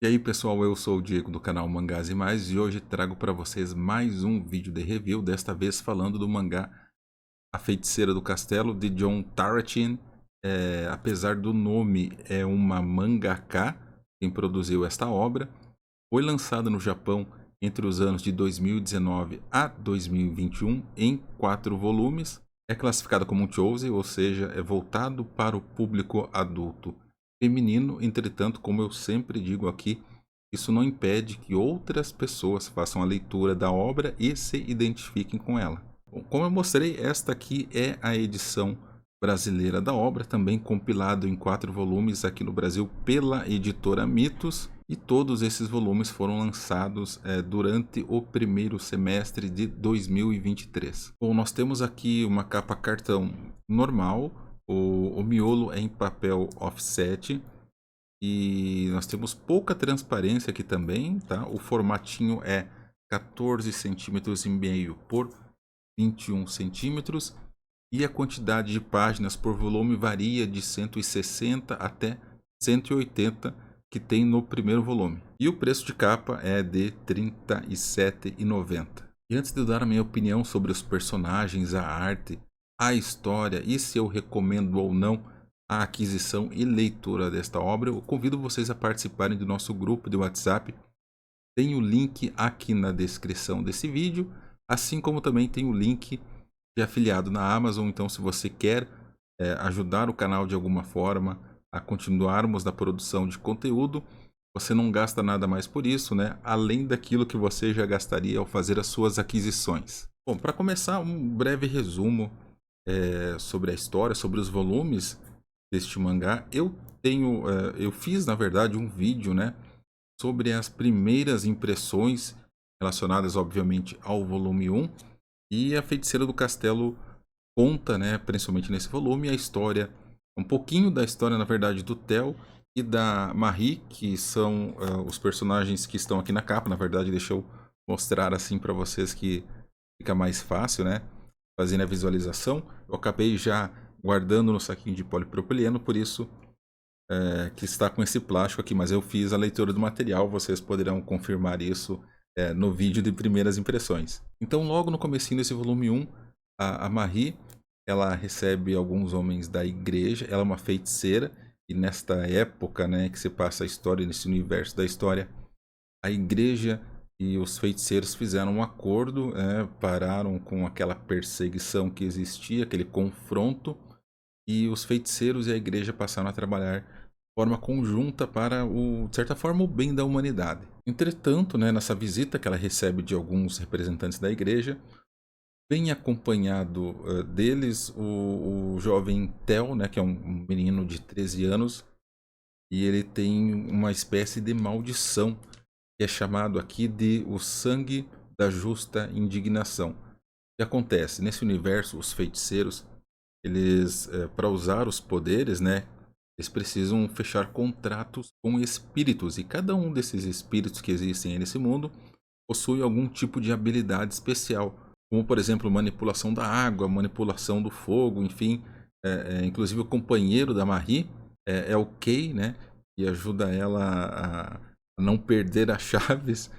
E aí pessoal, eu sou o Diego do canal Mangás e Mais e hoje trago para vocês mais um vídeo de review, desta vez falando do mangá A Feiticeira do Castelo, de John Tarratin. Apesar do nome, é uma mangaka quem produziu esta obra. Foi lançada no Japão entre os anos de 2019 a 2021 em 4 volumes. É classificada como um shoujo, ou seja, é voltado para o público adulto feminino. Entretanto, como eu sempre digo aqui, isso não impede que outras pessoas façam a leitura da obra e se identifiquem com ela. Bom, como eu mostrei, esta aqui é a edição brasileira da obra, também compilado em 4 volumes aqui no Brasil pela editora Mitos, e todos esses volumes foram lançados durante o primeiro semestre de 2023. Bom, nós temos aqui uma capa cartão normal, o miolo é em papel offset, e nós temos pouca transparência aqui também, tá? O formatinho é 14 centímetros e meio por 21 centímetros. E a quantidade de páginas por volume varia de 160 até 180 que tem no primeiro volume. E o preço de capa é de R$ 37,90. E antes de eu dar a minha opinião sobre os personagens, a arte, a história e se eu recomendo ou não a aquisição e leitura desta obra, eu convido vocês a participarem do nosso grupo de WhatsApp. Tem o link aqui na descrição desse vídeo, assim como também tem o link de afiliado na Amazon. Então, se você quer ajudar o canal de alguma forma a continuarmos na produção de conteúdo, você não gasta nada mais por isso, né? Além daquilo que você já gastaria ao fazer as suas aquisições. Bom, para começar, um breve resumo sobre a história, sobre os volumes deste mangá. Eu fiz, na verdade, um vídeo, né, sobre as primeiras impressões relacionadas, obviamente, ao volume 1. E a Feiticeira do Castelo conta, né, principalmente nesse volume, a história, um pouquinho da história, na verdade, do Theo e da Marie, que são os personagens que estão aqui na capa. Na verdade, deixa eu mostrar assim para vocês que fica mais fácil, né, fazendo a visualização. Eu acabei já guardando no saquinho de polipropileno, por isso que está com esse plástico aqui, mas eu fiz a leitura do material, vocês poderão confirmar isso no vídeo de primeiras impressões. Então, logo no comecinho desse volume 1, a Marie, ela recebe alguns homens da igreja. Ela é uma feiticeira, e nesta época, né, que se passa a história, nesse universo da história, a igreja e os feiticeiros fizeram um acordo, pararam com aquela perseguição que existia, aquele confronto, e os feiticeiros e a igreja passaram a trabalhar de forma conjunta para, de certa forma, o bem da humanidade. Entretanto, né, nessa visita que ela recebe de alguns representantes da igreja, bem acompanhado deles, o jovem Theo, né, que é um menino de 13 anos, e ele tem uma espécie de maldição, que é chamado aqui de o sangue da justa indignação. O que acontece? Nesse universo, os feiticeiros, eles, para usar os poderes, né, eles precisam fechar contratos com espíritos, e cada um desses espíritos que existem nesse mundo possui algum tipo de habilidade especial, como por exemplo manipulação da água, manipulação do fogo, enfim. Inclusive o companheiro da Marie é o Kei, né, que ajuda ela a não perder as chaves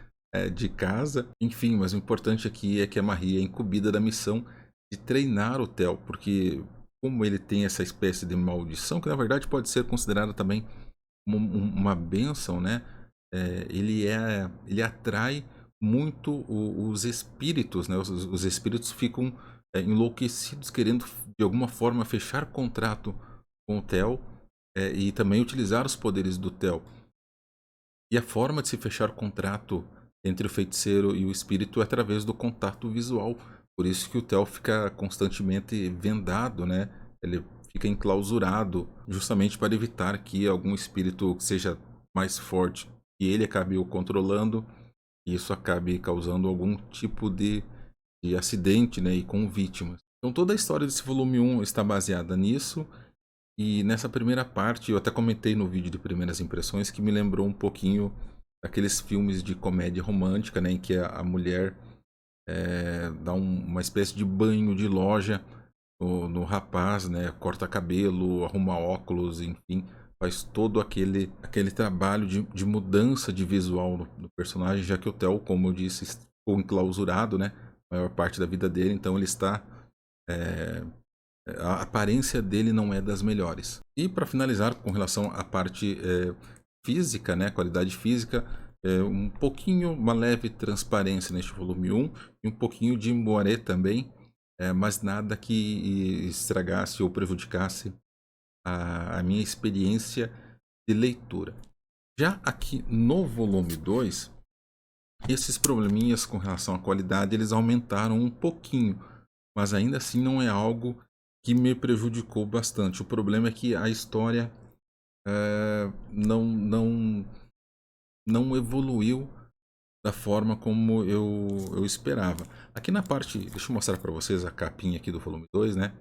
de casa. Enfim, mas o importante aqui é que a Marie é incumbida da missão de treinar o Theo, porque como ele tem essa espécie de maldição, que na verdade pode ser considerada também uma bênção, né? Ele atrai muito os espíritos, né? Os espíritos ficam enlouquecidos, querendo de alguma forma fechar contrato com o Theo, e também utilizar os poderes do Theo. E a forma de se fechar contrato entre o feiticeiro e o espírito é através do contato visual. Por isso que o Theo fica constantemente vendado, né? Ele fica enclausurado, justamente para evitar que algum espírito seja mais forte e ele acabe o controlando, e isso acabe causando algum tipo de acidente, né? E com vítimas. Então toda a história desse volume 1 está baseada nisso. E nessa primeira parte, eu até comentei no vídeo de primeiras impressões que me lembrou um pouquinho daqueles filmes de comédia romântica, né, em que a mulher dá uma espécie de banho de loja no rapaz, né, corta cabelo, arruma óculos, enfim, faz todo aquele trabalho de mudança de visual no personagem, já que o Theo, como eu disse, ficou enclausurado, né? A maior parte da vida dele, então ele está. é, a aparência dele não é das melhores. E para finalizar, com relação à parte física, né? Qualidade física, um pouquinho, uma leve transparência neste volume 1 e um pouquinho de moaré também, mas nada que estragasse ou prejudicasse a minha experiência de leitura. Já aqui no volume 2, esses probleminhas com relação à qualidade, eles aumentaram um pouquinho, mas ainda assim não é algo que me prejudicou bastante. O problema é que a história não evoluiu da forma como eu esperava. Aqui na parte, deixa eu mostrar para vocês a capinha aqui do volume 2, né?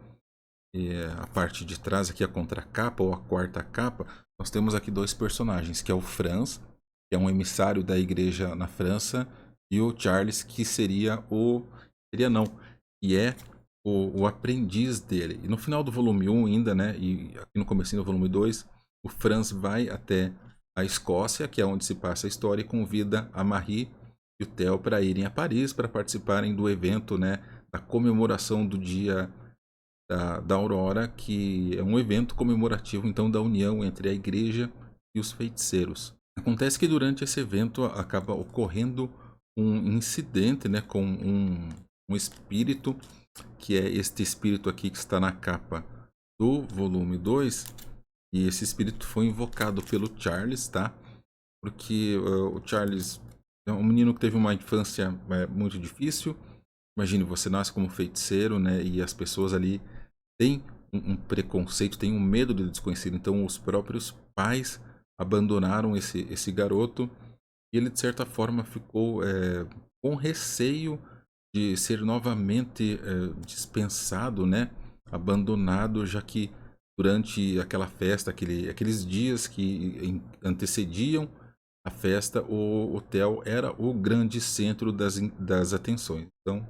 E a parte de trás aqui, a contracapa ou a quarta capa, nós temos aqui dois personagens, que é o Franz, que é um emissário da igreja na França, e o Charles, que seria o... seria não, que é o aprendiz dele. E no final do volume 1 ainda, né, e aqui no comecinho do volume 2, o Franz vai até a Escócia, que é onde se passa a história, e convida a Marie e o Theo para irem a Paris para participarem do evento, né, da comemoração do dia da Aurora, que é um evento comemorativo então da união entre a igreja e os feiticeiros. Acontece que durante esse evento acaba ocorrendo um incidente, né, com um espírito, que é este espírito aqui que está na capa do volume 2, e esse espírito foi invocado pelo Charles, tá? Porque o Charles é um menino que teve uma infância muito difícil. Imagine, você nasce como feiticeiro, né, e as pessoas ali têm um preconceito, têm um medo do desconhecido. Então os próprios pais abandonaram esse garoto, e ele de certa forma ficou com receio de ser novamente dispensado, né, abandonado, já que durante aquela festa, aqueles dias que antecediam a festa, o hotel era o grande centro das atenções. Então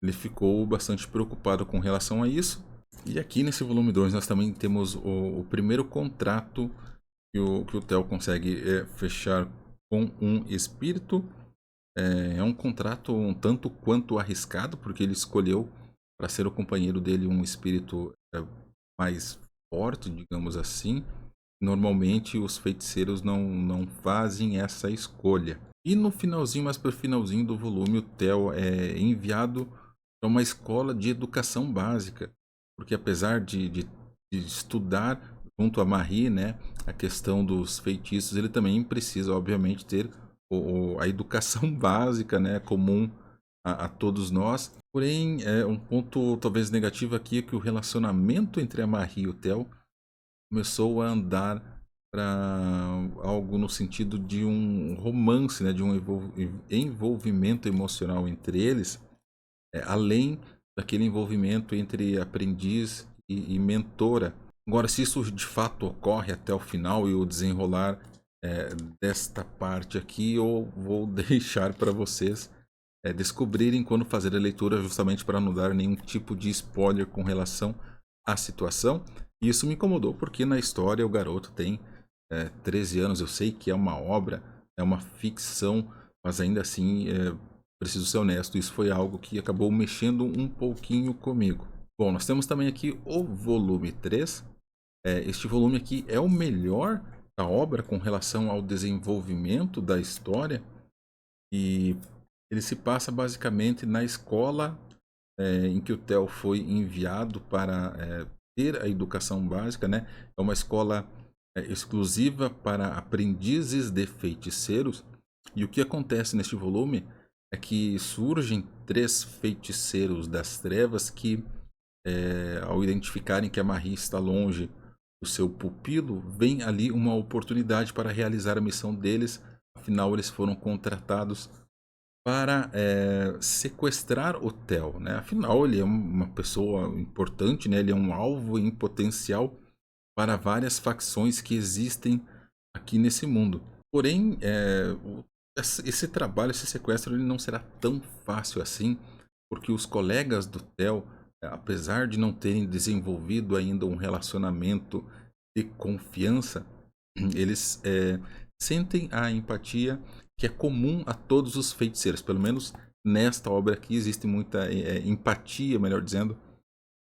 ele ficou bastante preocupado com relação a isso. E aqui nesse volume 2 nós também temos o primeiro contrato que o Theo consegue fechar com um espírito. É um contrato um tanto quanto arriscado, porque ele escolheu para ser o companheiro dele um espírito mais forte, digamos assim. Normalmente os feiticeiros não fazem essa escolha. E no finalzinho, mais para o finalzinho do volume, o Theo é enviado para uma escola de educação básica. Porque apesar de estudar junto a Marie, né, a questão dos feitiços, ele também precisa, obviamente, ter a educação básica, né, comum a todos nós. Porém, um ponto talvez negativo aqui é que o relacionamento entre a Marie e o Theo começou a andar para algo no sentido de um romance, né, de um envolvimento emocional entre eles, além daquele envolvimento entre aprendiz e mentora. Agora, se isso de fato ocorre até o final e o desenrolar desta parte aqui, eu vou deixar para vocês descobrirem quando fazer a leitura, justamente para não dar nenhum tipo de spoiler com relação à situação. E isso me incomodou porque na história o garoto tem 13 anos. Eu sei que é uma obra, é uma ficção, mas ainda assim preciso ser honesto, isso foi algo que acabou mexendo um pouquinho comigo. Bom, nós temos também aqui o volume 3. Este volume aqui é o melhor da obra com relação ao desenvolvimento da história, e ele se passa basicamente na escola em que o Theo foi enviado para ter a educação básica, né? É uma escola exclusiva para aprendizes de feiticeiros. E o que acontece neste volume é que surgem 3 feiticeiros das trevas que, ao identificarem que a Marie está longe do seu pupilo, vem ali uma oportunidade para realizar a missão deles. Afinal, eles foram contratados para sequestrar o Theo, né? Afinal, ele é uma pessoa importante, né? Ele é um alvo em potencial para várias facções que existem aqui nesse mundo. Porém, esse trabalho, esse sequestro, ele não será tão fácil assim, porque os colegas do Theo, apesar de não terem desenvolvido ainda um relacionamento de confiança, eles sentem a empatia que é comum a todos os feiticeiros. Pelo menos nesta obra aqui existe muita empatia, melhor dizendo,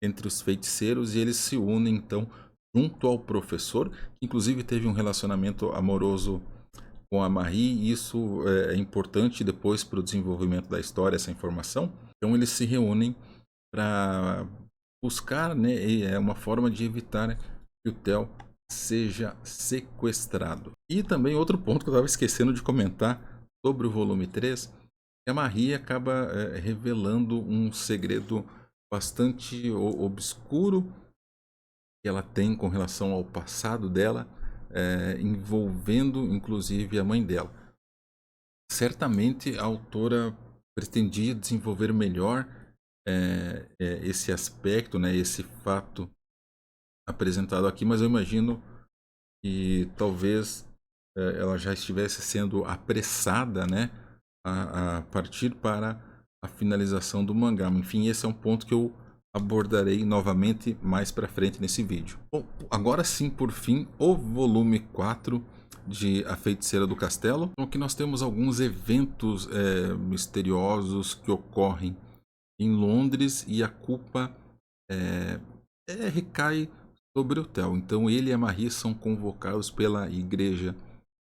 entre os feiticeiros, e eles se unem então junto ao professor, que inclusive teve um relacionamento amoroso com a Marie, e isso é importante depois para o desenvolvimento da história, essa informação. Então eles se reúnem para buscar, né, uma forma de evitar que o Theo seja sequestrado. E também outro ponto que eu estava esquecendo de comentar sobre o volume 3, que a Marie acaba revelando um segredo bastante obscuro que ela tem com relação ao passado dela, envolvendo inclusive a mãe dela. Certamente a autora pretendia desenvolver melhor esse aspecto, né, esse fato apresentado aqui, mas eu imagino que talvez ela já estivesse sendo apressada, né, a partir para a finalização do mangá. Enfim, esse é um ponto que eu abordarei novamente mais para frente nesse vídeo. Bom, agora sim, por fim, o volume 4 de A Feiticeira do Castelo. Então, aqui nós temos alguns eventos misteriosos que ocorrem em Londres e a culpa recai sobre o Theo. Então ele e a Marie são convocados pela igreja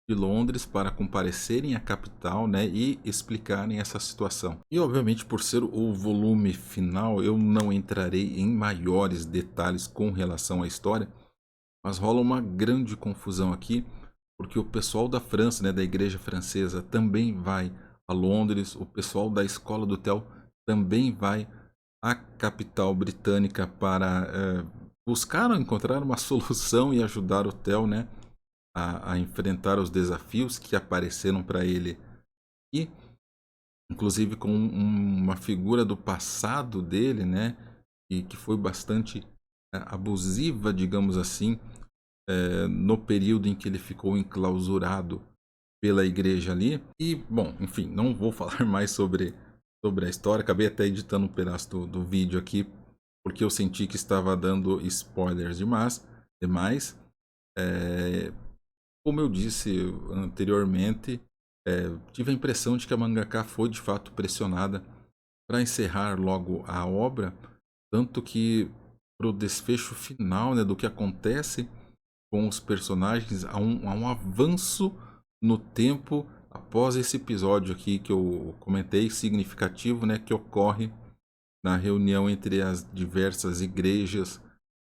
de Londres para comparecerem à capital, né, e explicarem essa situação. E obviamente, por ser o volume final, eu não entrarei em maiores detalhes com relação à história, mas rola uma grande confusão aqui, porque o pessoal da França, né, da igreja francesa, também vai a Londres, o pessoal da escola do Theo também vai à capital britânica para buscar encontrar uma solução e ajudar o Theo, né, a enfrentar os desafios que apareceram para ele, e inclusive com uma figura do passado dele, né, e que foi bastante abusiva, digamos assim, no período em que ele ficou enclausurado pela igreja ali. E, bom, enfim, não vou falar mais sobre a história. Acabei até editando um pedaço do vídeo aqui, porque eu senti que estava dando spoilers demais. Como eu disse anteriormente, tive a impressão de que a mangaka foi de fato pressionada para encerrar logo a obra, tanto que para o desfecho final, né, do que acontece com os personagens, há um avanço no tempo após esse episódio aqui que eu comentei, significativo, né, que ocorre na reunião entre as diversas igrejas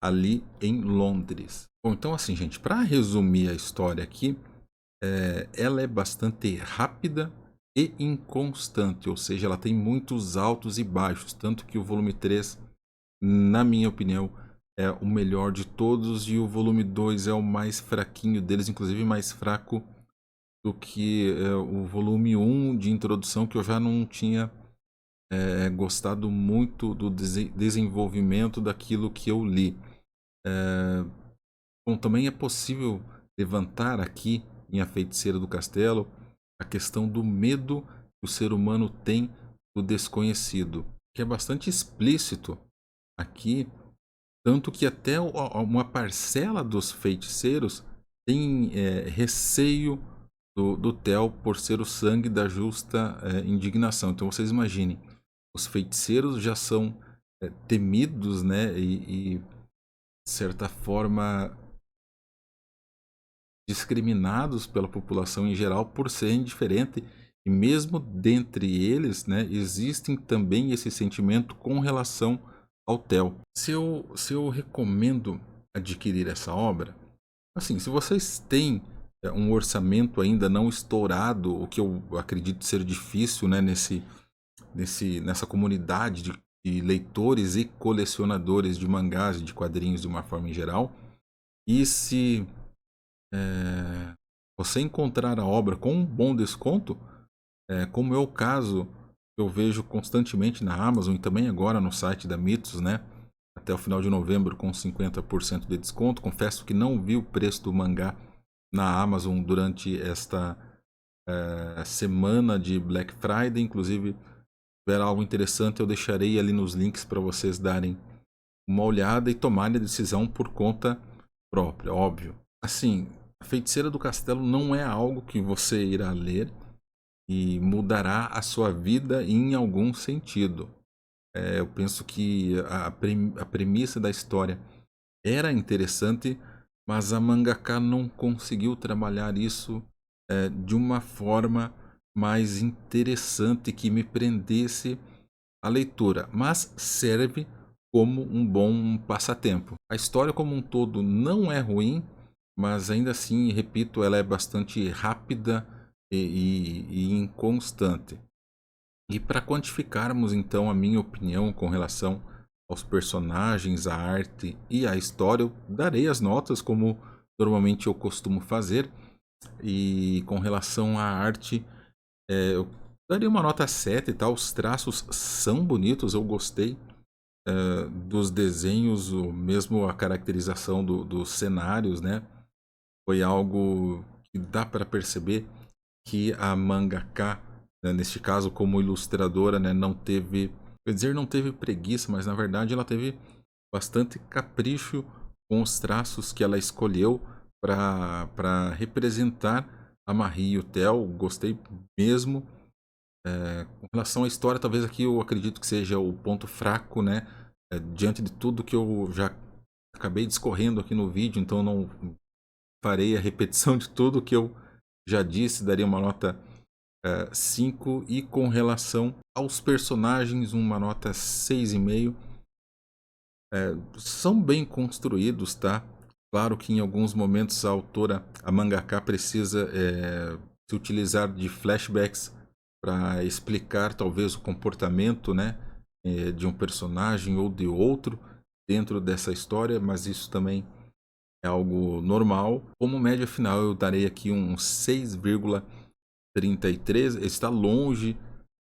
ali em Londres. Bom, então assim, gente, para resumir a história aqui, ela é bastante rápida e inconstante, ou seja, ela tem muitos altos e baixos, tanto que o volume 3, na minha opinião, é o melhor de todos, e o volume 2 é o mais fraquinho deles, inclusive mais fraco do que o volume 1 de introdução, que eu já não tinha gostado muito do desenvolvimento daquilo que eu li. Bom, também é possível levantar aqui em A Feiticeira do Castelo a questão do medo que o ser humano tem do desconhecido, que é bastante explícito aqui, tanto que até uma parcela dos feiticeiros tem receio do Theo por ser o sangue da justa indignação. Então vocês imaginem, os feiticeiros já são temidos, né, e de certa forma discriminados pela população em geral por serem diferentes, e mesmo dentre eles, né, existem também esse sentimento com relação ao Theo. Se eu recomendo adquirir essa obra, assim, se vocês têm um orçamento ainda não estourado, o que eu acredito ser difícil, né, nessa comunidade de leitores e colecionadores de mangás e de quadrinhos de uma forma em geral, e se você encontrar a obra com um bom desconto, como é o caso que eu vejo constantemente na Amazon e também agora no site da Mitos, né? Até o final de novembro com 50% de desconto. Confesso que não vi o preço do mangá na Amazon durante esta semana de Black Friday. Inclusive, se tiver algo interessante, eu deixarei ali nos links para vocês darem uma olhada e tomarem a decisão por conta própria, óbvio. Assim, A Feiticeira do Castelo não é algo que você irá ler e mudará a sua vida em algum sentido. Eu penso que a premissa da história era interessante, mas a mangaka não conseguiu trabalhar isso de uma forma mais interessante que me prendesse à leitura, mas serve como um bom passatempo. A história como um todo não é ruim, mas ainda assim, repito, ela é bastante rápida e inconstante. E para quantificarmos então a minha opinião com relação aos personagens, à arte e à história, eu darei as notas como normalmente eu costumo fazer. E com relação à arte, eu daria uma nota 7 e tal. Os traços são bonitos, eu gostei dos desenhos, mesmo a caracterização dos cenários, né? Foi algo que dá para perceber que a mangaka, né, neste caso como ilustradora, né, não teve, quer dizer, não teve preguiça, mas na verdade ela teve bastante capricho com os traços que ela escolheu para representar a Marie e o Theo. Gostei mesmo. Com relação à história, talvez aqui eu acredito que seja o ponto fraco, né? Diante de tudo que eu já acabei discorrendo aqui no vídeo, então não farei a repetição de tudo que eu já disse, daria uma nota 5. E com relação aos personagens, uma nota 6,5. São bem construídos, tá? Claro que em alguns momentos a autora, a mangaka, precisa se utilizar de flashbacks para explicar talvez o comportamento, né, de um personagem ou de outro dentro dessa história, mas isso também é algo normal. Como média final, eu darei aqui um 6,33. Está longe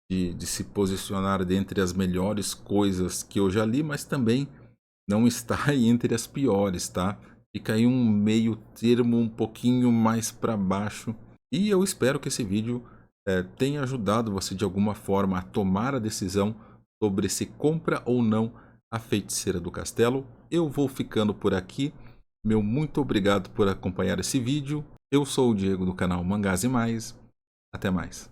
de se posicionar dentre as melhores coisas que eu já li, mas também não está entre as piores, tá? Fica aí um meio termo um pouquinho mais para baixo. E eu espero que esse vídeo tenha ajudado você de alguma forma a tomar a decisão sobre se compra ou não a Feiticeira do Castelo. Eu vou ficando por aqui. Meu muito obrigado por acompanhar esse vídeo. Eu sou o Diego do canal Mangás e Mais. Até mais.